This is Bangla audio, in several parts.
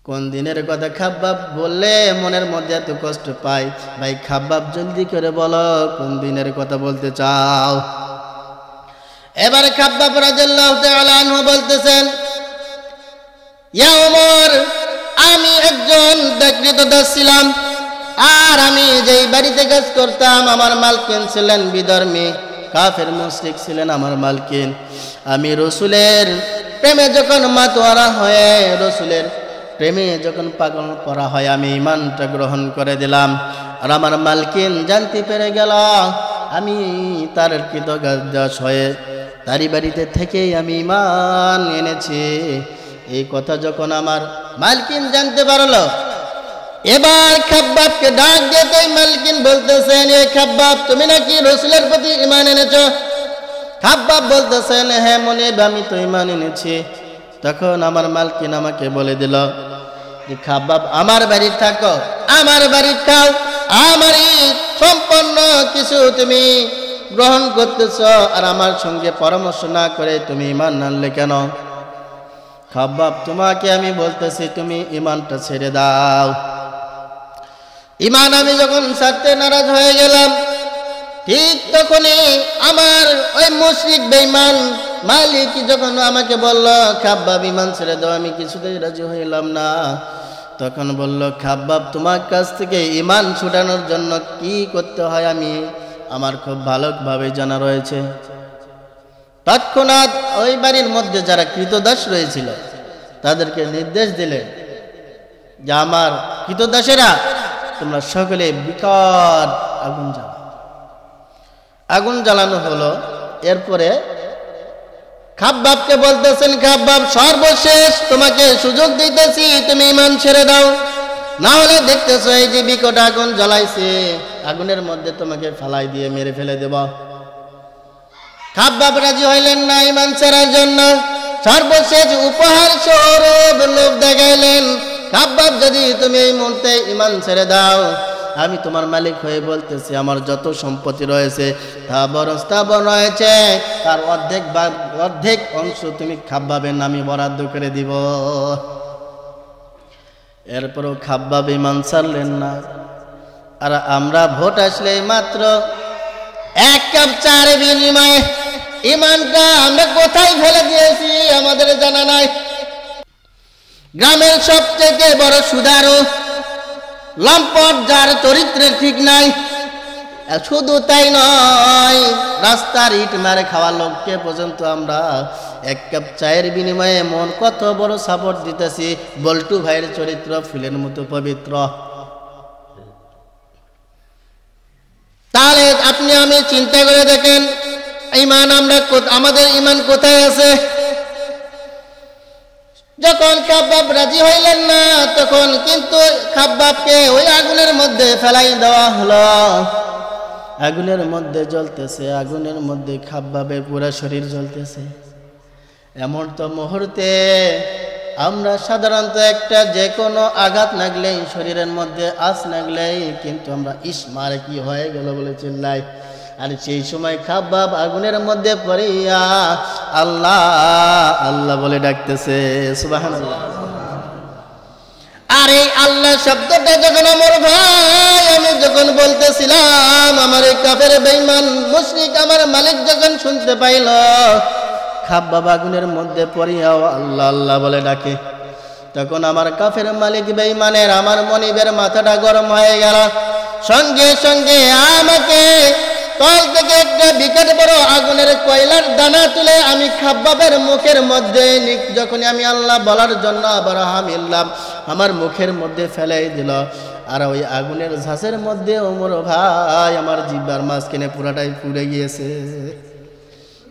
কোন দিনের কথা খাব্বাব বললে মনের মধ্যে এত কষ্ট পায়? ভাই খাব্বাব জলদি করে বলো কোন দিনের কথা বলতে চাও? এবার খাব্বাব রাদিয়াল্লাহু তাআলা আনহু বলতেছেন, ইয়া ওমর, আমি একজন ক্রীতদাস ছিলাম, আর আমি যেই বাড়িতে কাজ করতাম আমার মালকিন ছিলেন বিধর্মী কাফের মুশরিক ছিলেন আমার মালকিন। আমি রসুলের প্রেমে যখন মাতোয়ারা হয়ে রসুলের প্রেমে যখন পাগল করা হয় আমি ঈমানটা গ্রহণ করে দিলাম। আর আমার মালকিন জানতে পেরে গেল আমি তার কৃতদাস হয়ে তারই বাড়িতে থেকেই আমি ঈমান এনেছি। এই কথা যখন আমার মালকিন জানতে পারলো, এবার খাব্বাবকে ডাক দিতে মালকিন বলতেছেন, এ খাব্বাব, তুমি নাকি রসুলের প্রতি ঈমান এনেছো? খাব্বাব বলতেছেন, হ্যাঁ মুনিব, আমি তো ঈমান এনেছি। তখন আমার মালকিন আমাকে বলে দিল যে খাব্বাব, আমার বাড়ি থাকো, আমার বাড়ি খাও, আমারই সম্পন্ন কিছু তুমি গ্রহণ করতেছ, আর আমার সঙ্গে পরামর্শ না করে তুমি ঈমান আনলে কেন? খাব্বাব, তোমাকে আমি বলতেছি তুমি ঈমানটা ছেড়ে দাও। ঈমান আমি যখন ছাড়তে নারাজ হয়ে গেলাম, ঠিক তখনই আমার ওই মুশরিক বেঈমান মালিক যখন আমাকে বলল, খাব্বাব ঈমান ছেড়ে দাও, আমি কিছুতেই রাজি হইলাম না। তখন বলল, খাব্বাব, তোমার কাছ থেকে ঈমান ছুটানোর জন্য কি করতে হয় আমার খুব ভালোভাবে জানা রয়েছে। তৎক্ষণাৎ ওই বাড়ির মধ্যে যারা কৃতদাস রয়েছিল তাদেরকে নির্দেশ দিলেন যে আমার কৃতদাসেরা, তোমরা সকলে বিকট আগুন জ্বালাও। আগুন জ্বালানো হলো। এরপরে খাব্বাবকে বলতেছেন, খাব্বাব, সর্বশেষ তোমাকে সুযোগ দিতেছি, তুমি ঈমান ছেড়ে দাও, না হলে দেখতেছো এই যে বিকট আগুন জ্বালাইছে, আগুনের মধ্যে তোমাকে ফালাই দিয়ে মেরে ফেলে দেব। খাব্বাব রাজি হইলেন না ঈমান ছেড়ার জন্য। সর্বশেষ উপহার স্বরূপ লোভ দেখাইলেন, খাব্বাব, যদি তুমি এই মুহূর্তে ঈমান ছেড়ে দাও, আমি তোমার মালিক হয়ে বলতেছি আমার যত সম্পত্তি রয়েছে স্থাবর রয়েছে তার অর্ধেক অংশ তুমি খাব্বাবের নামে বরাদ্দ করে দিব। এরপরও খাব্বাব ঈমান ছাড়লেন না। আর আমরা ভোট আসলে মাত্র 1 কাপ চার বিনিময়ে ঈমানটা আমরা কোথায় ফেলে দিয়েছি আমাদের জানা নাই। গ্রামের সবচেয়ে বড় সুদারু লম্পট, যার চরিত্রের ঠিক নাই, শুধু তাই নয়, রাস্তার ইট মারে খাওয়া লোককে পর্যন্ত আমরা 1 কাপ চায়ের বিনিময়ে মন কত বড় সাপোর্ট দিতেছি। বল্টু ভাইয়ের চরিত্র ফুলের মতো পবিত্র। তাহলে আপনি আমি চিন্তা করে দেখেন, ঈমান আমাদের ঈমান কোথায় আছে? যখন খাব্বাব রাজি হইলেন না, তখন কিন্তু খাব্বাবকে ওই আগুনের মধ্যে ফেলাই দেওয়া হলো। আগুনের মধ্যে জ্বলতেছে, আগুনের মধ্যে খাব্বাবের পুরো শরীর জ্বলতেছে। এমন তো মুহূর্তে আমরা সাধারণত একটা যে কোনো আঘাত লাগলেই, শরীরের মধ্যে আঁচ লাগলেই কিন্তু আমরা ইসমারে কি হয়ে গেল বলে চিল্লাই। আর সেই সময় খাব্বাব আগুনের মধ্যে পড়িয়া আল্লাহ আল্লাহ বলে ডাকতেছে, সুবহানাল্লাহ। আর এই আল্লাহ শব্দটা যখন আমার ভাই আমি যখন বলতেছিলাম, আমার এই কাফের বেঈমান মুশরিক আমার মালিক যখন শুনতে পাইল, খাব্বাব আগুনের মধ্যে পড়িয়াও আল্লাহ আল্লাহ বলে ডাকে, তখন আমার কাফের মালিক বেঈমানের আমার মনিবের মাথাটা গরম হয়ে গেল। সঙ্গে সঙ্গে আমাকে তল থেকে একটা বিকট বড় আগুনের কয়লার দানা তুলে আমি খাব্বাবের মুখের মধ্যে যখনই আমি আল্লাহ বলার জন্য আবার হামিলাম, আমার মুখের মধ্যে ফেলাই দিল। আর ওই আগুনের ঝাঁসের মধ্যে ওমর ভাই আমার জিহ্বার মাঝখানে পুরাটাই পুড়ে গিয়েছে,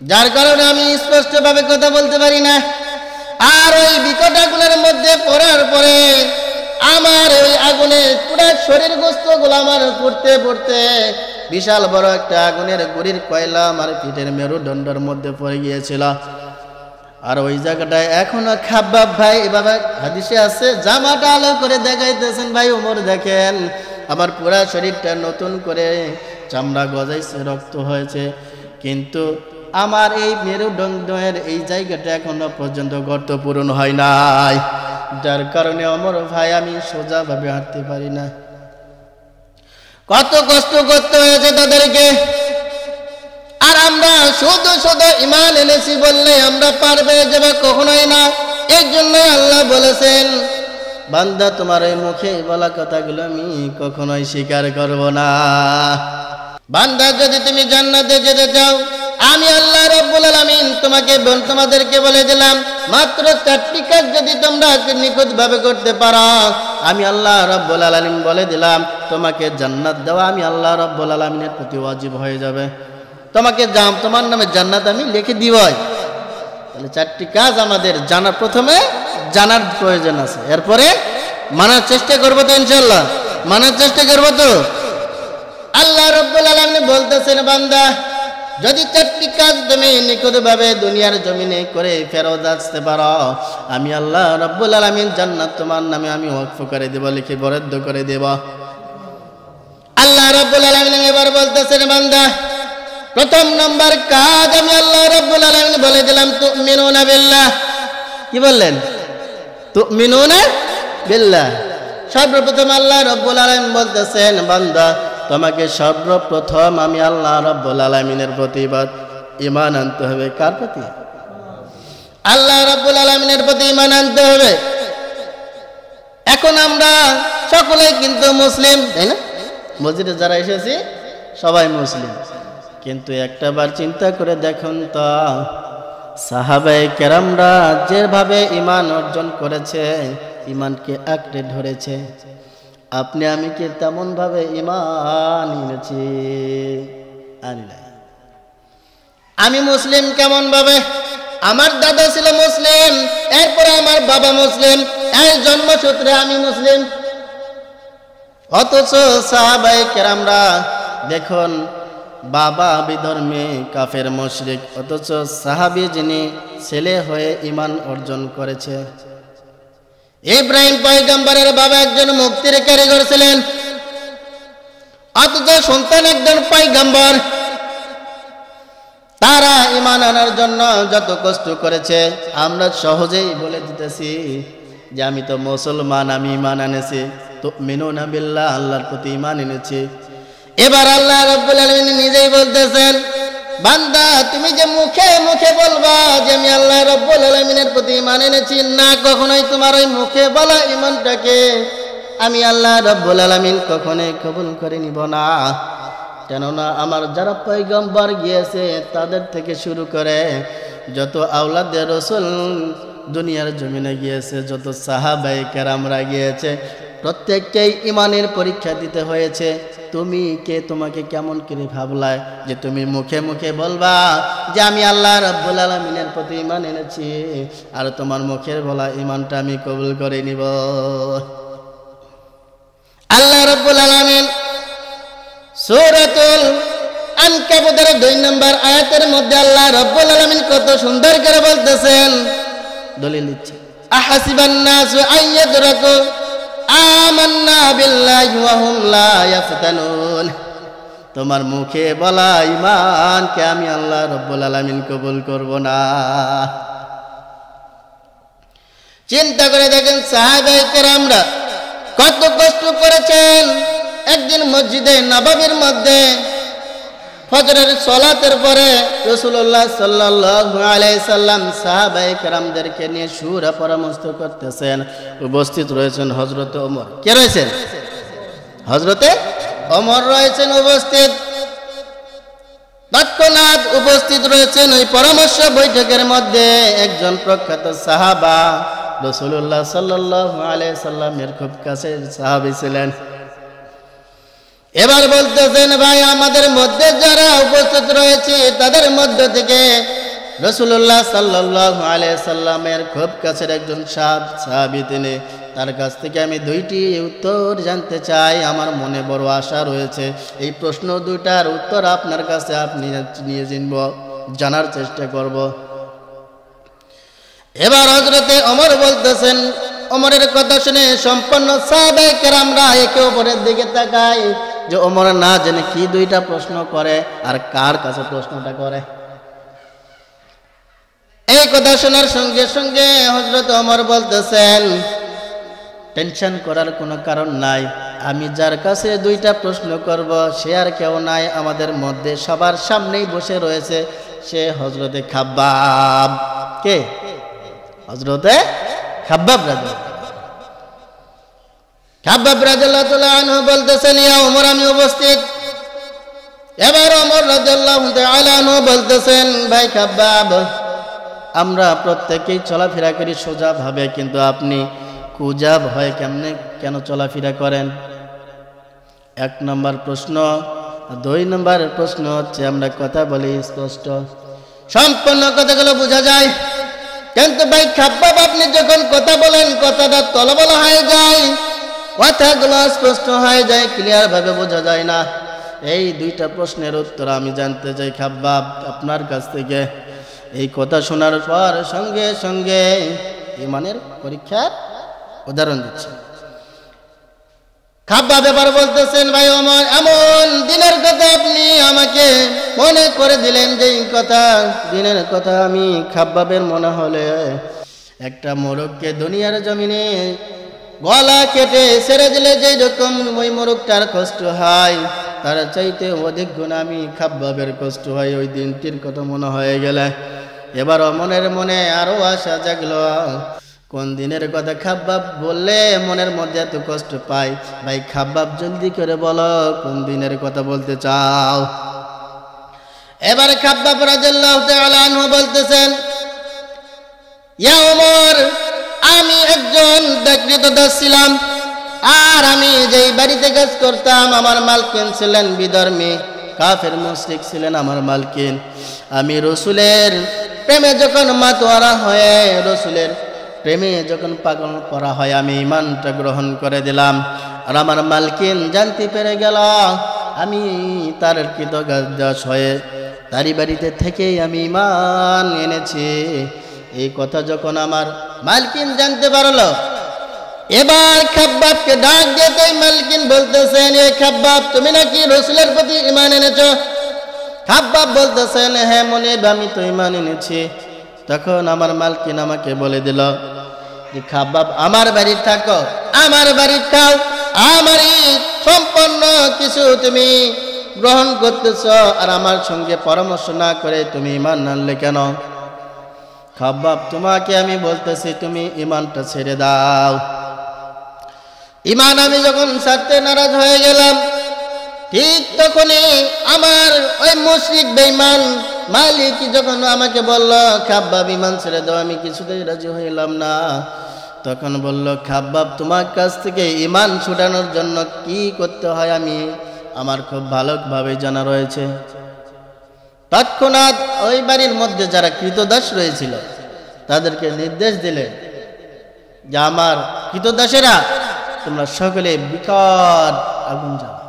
যার কারণে আমি স্পষ্টভাবে কথা বলতে পারি না। আর ওই বিকট আগুনের মধ্যে পড়ার পরে আমার ওই আগুনে পুরো শরীর গোস্তগুলো আমার পড়তে পড়তে বিশাল বড় একটা আগুনের গুড়ির কয়লা আমার পিঠের মেরুদণ্ডের মধ্যে পড়ে গিয়েছিল। আর ওই জায়গাটায় এখনো খাব্বাব ভাই এভাবে হাদিসে আছে, জামাটা আলো করে দেখাইতেছেন, ভাই ওমর দেখেন আমার পুরা শরীরটা নতুন করে চামড়া গজাইছে, রক্ত হয়েছে, কিন্তু আমার এই মেরুদণ্ডের এই জায়গাটা এখনো পর্যন্ত গর্ত পূরণ হয় নাই। যার কারণে ওমর ভাই আমি সোজাভাবে হাঁটতে পারি না। কত কষ্ট করতে হয়েছে তাদেরকে। আর আমরা শুধু শুধু ঈমান এনেছি বললে আমরা পারবে যাবে কখনোই না। এর জন্য আল্লাহ বলেছেন, বান্দা তোমার এই মুখে বলা কথাগুলো আমি কখনোই স্বীকার করব না। বান্দা যদি তুমি জান্নাতে যেতে চাও, আমি আল্লাহ রাব্বুল আলামিন তোমাদেরকে বলে দিলাম, মাত্র 4টি কাজ যদি তোমরা নিখুঁতভাবে করতে পারো, আমি আল্লাহ রাব্বুল আলামিন বলে দিলাম তোমাকে জান্নাত দেওয়া আমি আল্লাহ রাব্বুল আলামিনের প্রতি ওয়াজিব হয়ে যাবে। তোমার নামে জান্নাত আমি লিখে দিবই। তাহলে 4টি কাজ আমাদের প্রথমে জানার প্রয়োজন আছে, এরপরে মানার চেষ্টা করবো তো ইনশাআল্লাহ। মানার চেষ্টা করবো তো। আল্লাহ রাব্বুল আলামিন বলতেছেন, বান্দা যদি 4টি কাজ তুমি নিখুঁতভাবে দুনিয়ার জমিনে করে ফেরত আসতে পারো, আমি আল্লাহ রাব্বুল আলামিন জান্নাত তোমার নামে আমি ওয়াকফ করে দেব, লিখে বরাদ্দ করে দেব। আল্লাহ রাব্বুল আলামিন এবার বলতেছেন, বান্দা প্রথম নম্বর কাজ আমি আল্লাহ রাব্বুল আলামিন বলে দিলাম, তুমিনুনা বিল্লাহ। কি বললেন? তুমিনুনা বিল্লাহ। সর্বপ্রথম আল্লাহ রাব্বুল আলামিন বলতেছেন, বান্দা তোমাকে সর্বপ্রথম আমি আল্লাহ রাব্বুল আলামিনের প্রতি ঈমান আনতে হবে। কার প্রতি? আল্লাহ রাব্বুল আলামিনের প্রতি ঈমান আনতে হবে। এখন আমরা সকলেই কিন্তু মুসলিম, তাই না? মসজিদে যারা এসেছি সবাই মুসলিম, কিন্তু একটাবার চিন্তা করে দেখুন তো, সাহাবায়ে কেরামরা যেভাবে ঈমান অর্জন করেছে, ঈমানকে আঁকড়ে ধরেছে, আপনি আমি কি তেমন ভাবে ঈমান এনেছি? আনি নাই। আমি মুসলিম কেমন ভাবে? আমার দাদা ছিল মুসলিম, এরপরে আমার বাবা মুসলিম, এই জন্মসূত্রে আমি মুসলিম। অথচ সাহাবায়ে কেরামরা দেখুন, বাবা বিধর্মী কাফের মুশরিক, অথচ সাহাবী যিনি ছেলে হয়ে ঈমান অর্জন করেছে। ইব্রাহিম পয়গম্বরের বাবা একজন মুক্তির কারিগর ছিলেন, অথচ সন্তান একজন পয়গম্বর। তারা ঈমান আনার জন্য যত কষ্ট করেছে, আমরা সহজেই বলে দিতেছি যে আমি তো মুসলমান, আমি ঈমান এনেছি। তুমিনুনা বিল্লাহ, আল্লাহর প্রতি ঈমান এনেছি। এবার আল্লাহ রাব্বুল আলামিন নিজেই বলতেছেন, বান্দা তুমি যে মুখে মুখে বলবা যে আমি আল্লাহ রাব্বুল আলামিনের প্রতি ঈমান এনেছি, না, কখনোই তোমার ওই মুখে বলা ঈমানটাকে আমি আল্লাহ রাব্বুল আলামিন কখনোই কবুল করে নিব না। কেননা আমার যারা পয়গম্বর গিয়েছে তাদের থেকে শুরু করে যত আওলাদে রাসূল দুনিয়ার জমিনে গিয়েছে, যত সাহাবায়ে কেরামরা গিয়েছে, প্রত্যেককেই ঈমানের পরীক্ষা দিতে হয়েছে। তুমি কে? তোমাকে কেমন করে ভাবলায় যে তুমি মুখে মুখে বলবা যে আমি আল্লাহ রাব্বুল আলামিনের প্রতি ঈমান এনেছি, আর তোমার মুখের বলা ঈমানটা আমি কবুল করে নিব? আল্লাহ রাব্বুল আলামিন সূরাতুল আনকাবুতের 2 নম্বর আয়াতের মধ্যে আল্লাহ রাব্বুল আলামিন কত সুন্দর করে বলতেছেন, দলিল দিচ্ছে, আহাসিবান নাসু আইয়াদরাকু আমান্না বিল্লাহি ওয়া হুম লা ইয়াফতানুন। তোমার মুখে বলা ঈমানকে আমি আল্লাহ রাব্বুল আলামিন কবুল করব না। চিন্তা করে দেখেন সাহাবায়ে কেরামরা কত কষ্ট করেছেন। একদিন মসজিদে নববীর মধ্যে ফজরের সালাতের পরে রাসূলুল্লাহ সাল্লাল্লাহু আলাইহি সাল্লাম সাহাবায়ে কেরামদেরকে নিয়ে সূরা পরামর্শ করতেছেন। উপস্থিত রয়েছেন হযরত ওমর। কে রয়েছেন? হযরতে ওমর রয়েছেন উপস্থিত। তৎক্ষণাৎ উপস্থিত রয়েছেন ওই পরামর্শ বৈঠকের মধ্যে একজন প্রখ্যাত সাহাবা, রাসূলুল্লাহ সাল্লাল্লাহু আলাইহি সাল্লামের খুব কাছের সাহাবী ছিলেন। এবার বলতেছেন, ভাই আমাদের মধ্যে যারা উপস্থিত রয়েছে তাদের মধ্য থেকে রাসূলুল্লাহ সাল্লাল্লাহু আলাইহি সাল্লামের খুব কাছের একজন সাহাবী তিনি, তার কাছ থেকে আমি 2টি উত্তর জানতে চাই। আমার মনে বড় আশা রয়েছে, এই প্রশ্ন 2টার উত্তর আপনার কাছে আপনি নিয়ে জানার চেষ্টা করব। এবার হযরতে ওমর বলতেছেন, ওমরের কথা শুনে সম্পন্ন সাহাবায়ে কেরামরা একে অপরের দিকে তাকায় যে ওমর না জেনে কি 2টা প্রশ্ন করে আর কার কাছে প্রশ্নটা করে। এই কথা শোনার সঙ্গে সঙ্গে হযরত ওমর বলতেছেন, টেনশন করার কোনো কারণ নাই। আমি যার কাছে দুইটা প্রশ্ন করব সে আর কেউ নাই, আমাদের মধ্যে সবার সামনেই বসে রয়েছে, সে হযরতে খাব্বাব। কে? হযরতে খাব্বাব রাদিয়াল্লাহু খাব্বাব রাদিয়াল্লাহু তাআলা আনহু বলতেছেন, ইয়া ওমর, আমি উপস্থিত। এবার ওমর রাদিয়াল্লাহু তাআলা আনহু বলতেছেন, ভাই খাব্বাব, আমরা প্রত্যেকেই চলাফেরা করি সোজা ভাবে, কিন্তু আপনি কুজাব হয় কেমনে, কেন চলাফেরা করেন? 1 নম্বর প্রশ্ন। 2 নম্বর প্রশ্ন হচ্ছে, আমরা কথা বলি স্পষ্ট, সম্পূর্ণ কথাগুলো বোঝা যায়, কিন্তু ভাই খাব্বাব, আপনি যখন কথা বলেন কথাটা তলবল হয়ে যায়, কথাগুলো স্পষ্ট হয়ে যায়, ক্লিয়ার ভাবে বোঝা যায় না। এই 2টা প্রশ্নের উত্তর আমি জানতে চাই খাব্বাব আপনার কাছ থেকে। এই কথা শোনার পর সঙ্গে সঙ্গে ঈমানের পরীক্ষার উদাহরণ দিচ্ছে। খাব্বাব এবার বলতেছেন, ভাই ওমর, এমন দিনের কথা আপনি আমাকে মনে করে দিলেন, যে কথা দিনের কথা আমি খাব্বাবের মনে হলে একটা মোরগকে দুনিয়ার জমিনে গলা কেটে ছেড়ে দিলে যেই রকম ওই মোরগটার কষ্ট হয়, তার চাইতে অধিক গুণ আমি খাব্বাবের কষ্ট হয়। ওই দিনটির কথা মনে হয়ে গেলে এবার মনের মনে আরো আশা জাগলো, কোন দিনের কথা খাব্বাব বললে মনের মধ্যে এত কষ্ট পাই? ভাই খাব্বাব, জলদি করে বলো কোন দিনের কথা বলতে চাও? এবার খাব্বাব রাদিয়াল্লাহু তাআলা আনহু বলতেছেন, ইয়া ওমর, আমি একজন দাস ছিলাম, আর আমি যেই বাড়িতে কাজ করতাম আমার মালকিন ছিলেন বিধর্মী কাফের মুশরিক ছিলেন আমার মালকিন। আমি রসুলের প্রেমে যখন মাতোয়ারা হয়ে, রসুলের প্রেমে যখন পাগল করা হয়, আমি ঈমানটা গ্রহণ করে দিলাম। আর আমার মালকিন জানতে পেরে গেল আমি তার কৃতদাস হয়ে তারই বাড়িতে থেকেই আমি ঈমান এনেছি। এই কথা যখন আমার মালকিন জানতে পারলো, এবার খাব্বাবকে ডাক দিতেই মালকিন বলতেছেন, এ খাব্বাব, তুমি নাকি রসুলের প্রতি ঈমান এনেছো? খাব্বাব বলতেছেন, হ্যাঁ মুনিব, আমি তো ঈমান এনেছি। তখন আমার মালকিন আমাকে বলে দিল যে, খাব্বাব, আমার বাড়ি থাকো, আমার বাড়ি খাও, আমারই সম্পন্ন কিছু তুমি গ্রহণ করতেছ, আর আমার সঙ্গে পরামর্শ না করে তুমি ঈমান আনলে কেন? খাব্বাব, তোমাকে আমি বলতেছি তুমি ঈমানটা ছেড়ে দাও। ঈমান আমি যখন ছাড়তে নারাজ হয়ে গেলাম, ঠিক তখনই আমার ওই মুশরিক বেঈমান মালিক যখন আমাকে বলল, খাব্বাব ঈমান ছেড়ে দাও, আমি কিছুতেই রাজি হইলাম না। তখন বলল, খাব্বাব, তোমার কাছ থেকে ঈমান ছুটানোর জন্য কি করতে হয় আমি আমার খুব ভালোভাবে জানা রয়েছে। তৎক্ষণাৎ ওই বাড়ির মধ্যে যারা কৃতদাস রয়েছিল তাদেরকে নির্দেশ দিলেন যে, আমার কৃতদাসেরা, তোমরা সকলে বিকট আগুন জ্বালাও।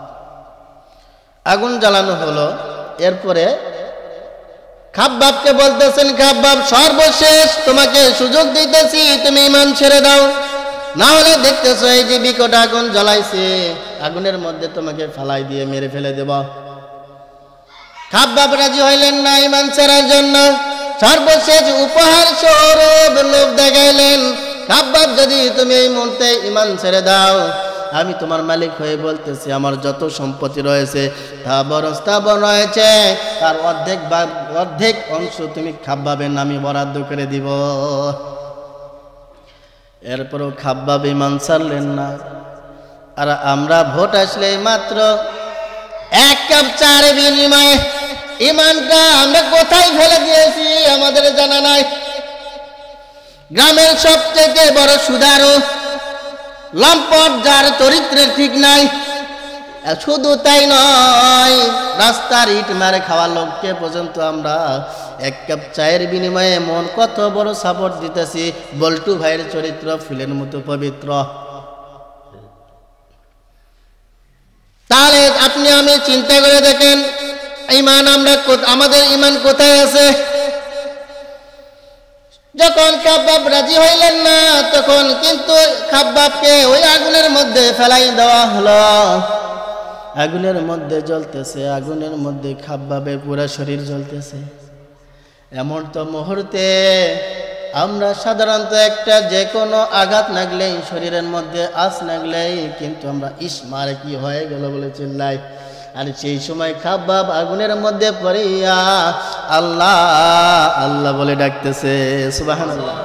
আগুন জ্বালানো হলো। এরপরে খাব্বাবকে বলতেছেন, খাব্বাব, সর্বশেষ তোমাকে সুযোগ দিতেছি, তুমি ঈমান ছেড়ে দাও, না হলে দেখতেছো এই যে বিকট আগুন জ্বালাইছে, আগুনের মধ্যে তোমাকে ফালাই দিয়ে মেরে ফেলে দেব। খাব্বাব রাজি হইলেন না ঈমান ছাড়ার জন্য। সর্বশেষ উপহার স্বরূপ লোভ দেখাইলেন, খাব্বাব, যদি তুমি এই মুহূর্তে ঈমান ছেড়ে দাও, আমি তোমার মালিক হয়ে বলতেছি, আমার যত সম্পত্তি রয়েছে স্থাবর রয়েছে, তার অর্ধেক অংশ তুমি খাব্বাবের নামে বরাদ্দ করে দিব। এরপরও খাব্বাব ঈমান ছাড়লেন না। আর আমরা ভোট আসলে মাত্র 1 কাপ চার বিনিময়ে ঈমানটা আমরা কোথায় ফেলে দিয়েছি আমাদের জানা নাই। গ্রামের সবথেকে বড় সুদারু লম্পট, যার চরিত্রের ঠিক নাই, শুধু তাই নয়, রাস্তার ইট মারে খাওয়া লোককে পর্যন্ত আমরা 1 কাপ চায়ের বিনিময়ে মন কত বড় সাপোর্ট দিতেছি। বল্টু ভাইয়ের চরিত্র ফুলের মতো পবিত্র। তাহলে আপনি আমি চিন্তা করে দেখেন, ঈমান আমাদের ঈমান কোথায় আছে? যখন খাব্বাব রাজি হইলেন না, তখন কিন্তু খাব্বাবকে ওই আগুনের মধ্যে ফেলাই দেওয়া হলো। আগুনের মধ্যে জ্বলতেছে, আগুনের মধ্যে খাব্বাবের পুরো শরীর জ্বলতেছে। এমন তো মুহূর্তে আমরা সাধারণত একটা যে কোনো আঘাত লাগলেই শরীরের মধ্যে আঁচ লাগলেই কিন্তু আমরা ইসমারে কি হয়ে গেল বলে চিল্লাই। আর সেই সময় খাব্বাব আগুনের মধ্যে পড়িয়া আল্লাহ আল্লাহ বলে ডাকতেছে, সুবহানাল্লাহ।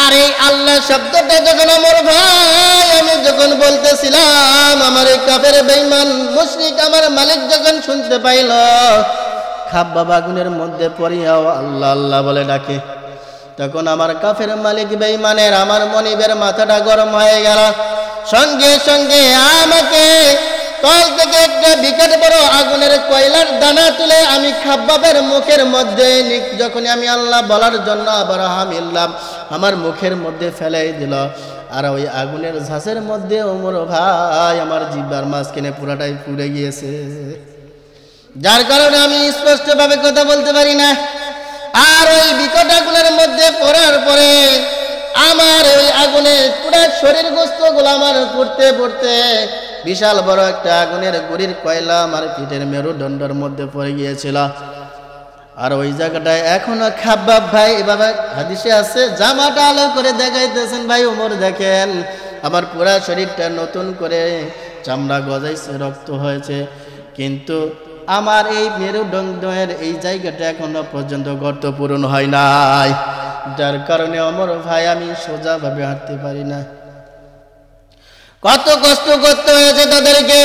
আর এই আল্লাহ শব্দটা যখন আমার ভাই আমি যখন বলতেছিলাম, আমার এই কাফের বেঈমান মুশরিক আমার মালিক যখন শুনতে পাইল, খাব্বাব আগুনের মধ্যে পড়িয়াও আল্লাহ আল্লাহ বলে ডাকে, তখন আমার কাফের মালিক বেঈমানের আমার মনিবের মাথাটা গরম হয়ে গেল। সঙ্গে সঙ্গে আমাকে তল থেকে একটা বিকট বড় আগুনের কয়লার দানা তুলে আমি খাব্বাবের মুখের মধ্যে যখনই আমি আল্লাহ বলার জন্য আবার হামিল্লাম আমার মুখের মধ্যে ফেলাই দিল। আর ওই আগুনের ঝাঁসের মধ্যে ওমর ভাই আমার জিহ্বার মাঝখানে পুরাটাই পুড়ে গিয়েছে, যার কারণে আমি স্পষ্টভাবে কথা বলতে পারি না। আর ওই বিকট আগুনের মধ্যে পড়ার পরে আমার ওই আগুনে পুরো শরীর গোস্তগুলো আমার পড়তে পড়তে বিশাল বড় একটা আগুনের গুড়ির কয়লা আমার পিঠের মেরুদণ্ডের মধ্যে পড়ে গিয়েছিল। আর ওই জায়গাটায় এখনো খাব্বাব ভাই এভাবে হাদিসে আছে, জামাটা আলো করে দেখাইতেছেন, ভাই ওমর দেখেন আমার পুরা শরীরটা নতুন করে চামড়া গজাইছে, রক্ত হয়েছে, কিন্তু আমার এই মেরুদণ্ডের এই জায়গাটা এখনো পর্যন্ত গর্ত পূরণ হয় নাই, যার কারণে ওমর ভাই আমি সোজাভাবে হাঁটতে পারি না। কত কষ্ট করতে হয়েছে তাদেরকে।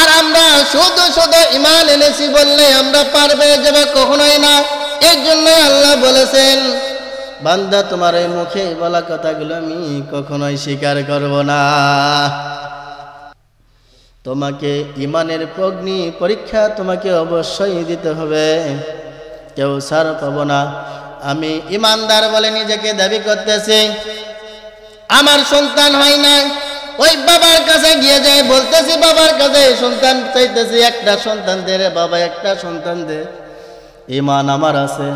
আর আমরা শুধু শুধু ঈমান এনেছি বললে আমরা পারবে যাবে কখনোই না। এর জন্য আল্লাহ বলেছেন, বান্দা তোমার এই মুখে বলা কথাগুলো আমি কখনোই স্বীকার করব না। তোমাকে ঈমানের অগ্নি পরীক্ষা তোমাকে অবশ্যই দিতে হবে, কেউ ছাড় পাবো না। আমি ঈমানদার বলে নিজেকে দাবি করতেছি, আমার সন্তান হয় না, ওই বাবার কাছে গিয়ে যায় বলতেছি, বাবার কাছে সন্তান চাইতেছি, একটা সন্তান দে রে বাবা, একটা সন্তান দে। ঈমান আমার আছে,